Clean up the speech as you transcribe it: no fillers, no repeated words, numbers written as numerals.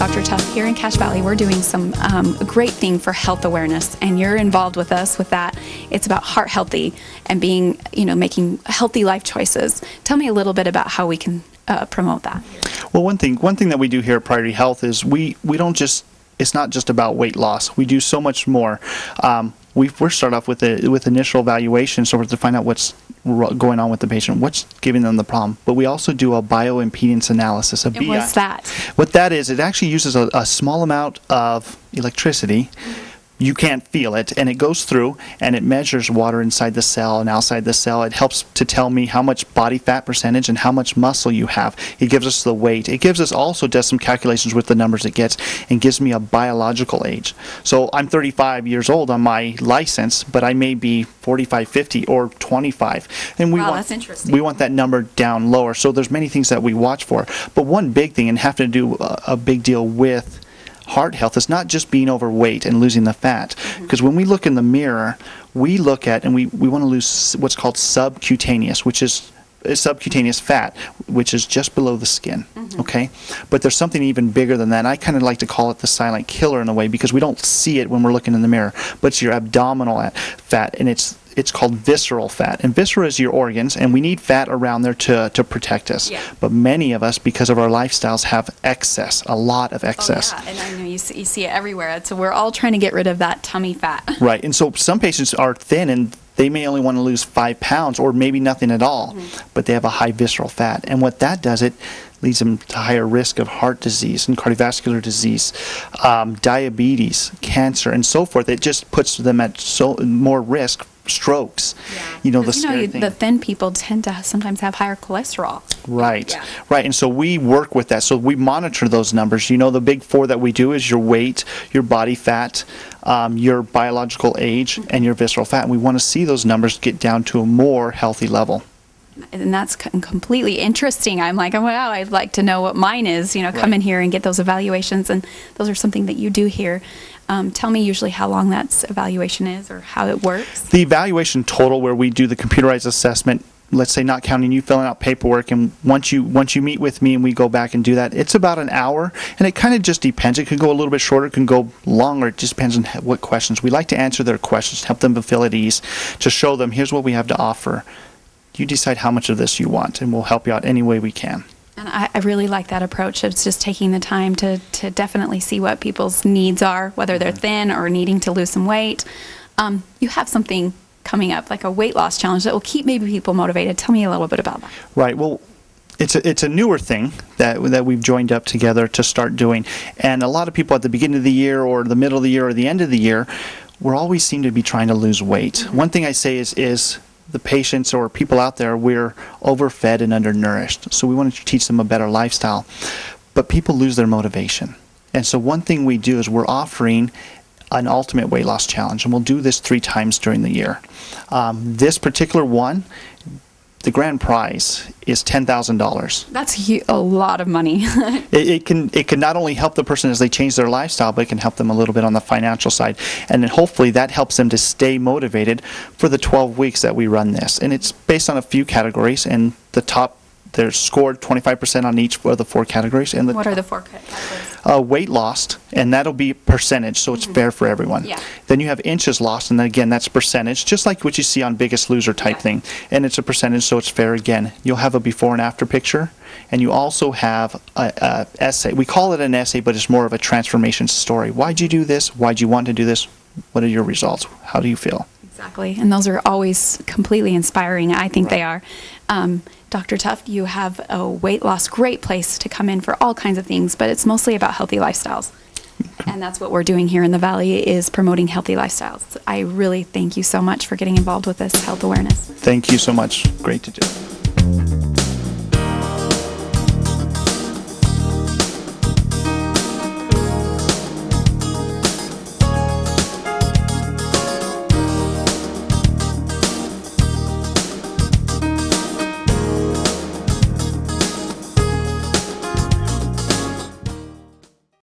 Dr. Tuff, here in Cache Valley, we're doing some great thing for health awareness, and you're involved with us with that. It's about heart healthy and being, making healthy life choices. Tell me a little bit about how we can promote that. Well, one thing that we do here at Priority Health is we don't just, it's not just about weight loss. We do so much more. We first start off with initial evaluation, so we're to find out what's going on with the patient, what's giving them the problem. But we also do a bioimpedance analysis, a BI. What's that? What that is, it actually uses a small amount of electricity. You can't feel it, and it goes through and it measures water inside the cell and outside the cell. It helps to tell me how much body fat percentage and how much muscle you have. It gives us the weight. It gives us also does some calculations with the numbers it gets and gives me a biological age. So I'm 35 years old on my license, but I may be 45, 50, or 25. And Wow, that's interesting. We want that number down lower. So there's many things that we watch for. But one big thing, and having to do a big deal with heart health, is not just being overweight and losing the fat, because when we look in the mirror, we look at and we want to lose what's called subcutaneous, which is subcutaneous fat, which is just below the skin. Okay, but there's something even bigger than that. I kind of like to call it the silent killer in a way, because we don't see it when we're looking in the mirror, but it's your abdominal fat, and it's called visceral fat. And viscera is your organs, and we need fat around there to protect us. Yeah. But many of us, because of our lifestyles, have excess, a lot of excess. Oh, yeah, and I know you see it everywhere. So we're all trying to get rid of that tummy fat. Right, and so some patients are thin and they may only want to lose 5 pounds or maybe nothing at all, but they have a high visceral fat. And what that does, it leads them to higher risk of heart disease and cardiovascular disease, diabetes, cancer, and so forth. It just puts them at more risk. Strokes, the scary thing. The thin people tend to sometimes have higher cholesterol. Right, Yeah. right, and so we work with that. So we monitor those numbers. The big 4 that we do is your weight, your body fat, your biological age, and your visceral fat. And we want to see those numbers get down to a more healthy level. And that's completely interesting. I'm like, wow, I'd like to know what mine is, come in here and get those evaluations. And those are something that you do here. Tell me usually how long that evaluation is or how it works. The evaluation total, where we do the computerized assessment, let's say not counting you filling out paperwork, and once you meet with me and we go back and do that, it's about an hour, and it kind of just depends. It can go a little bit shorter, it can go longer. It just depends on what questions. We like to answer their questions, help them feel at ease, to show them here's what we have to offer. You decide how much of this you want, and we'll help you out any way we can. And I really like that approach. It's just taking the time to definitely see what people's needs are, whether they're thin or needing to lose some weight. You have something coming up, like a weight loss challenge that will keep maybe people motivated. Tell me a little bit about that. Right. Well, it's a newer thing that we've joined up together to start doing. And a lot of people at the beginning of the year or the middle of the year or the end of the year, we always seem to be trying to lose weight. One thing I say is the patients or people out there, we're overfed and undernourished. So we want to teach them a better lifestyle. But people lose their motivation. And so one thing we do is we're offering an ultimate weight loss challenge, and we'll do this 3 times during the year. This particular one, the grand prize is $10,000. That's a lot of money. It can not only help the person as they change their lifestyle, but it can help them a little bit on the financial side. And then hopefully that helps them to stay motivated for the 12 weeks that we run this. And it's based on a few categories, and the top, they're scored 25% on each of the 4 categories. And what are the 4 categories? Weight lost, and that'll be percentage, so it's fair for everyone. Yeah. Then you have inches lost, and then again, that's percentage, just like what you see on Biggest Loser type thing. And it's a percentage, so it's fair again. You'll have a before and after picture, and you also have a essay. We call it an essay, but it's more of a transformation story. Why'd you do this? Why'd you want to do this? What are your results? How do you feel? Exactly, and those are always completely inspiring. I think they are. Dr. Tuff, you have a weight loss great place to come in for all kinds of things, but it's mostly about healthy lifestyles. And that's what we're doing here in the Valley, is promoting healthy lifestyles. I really thank you so much for getting involved with this health awareness. Thank you so much. Great to do.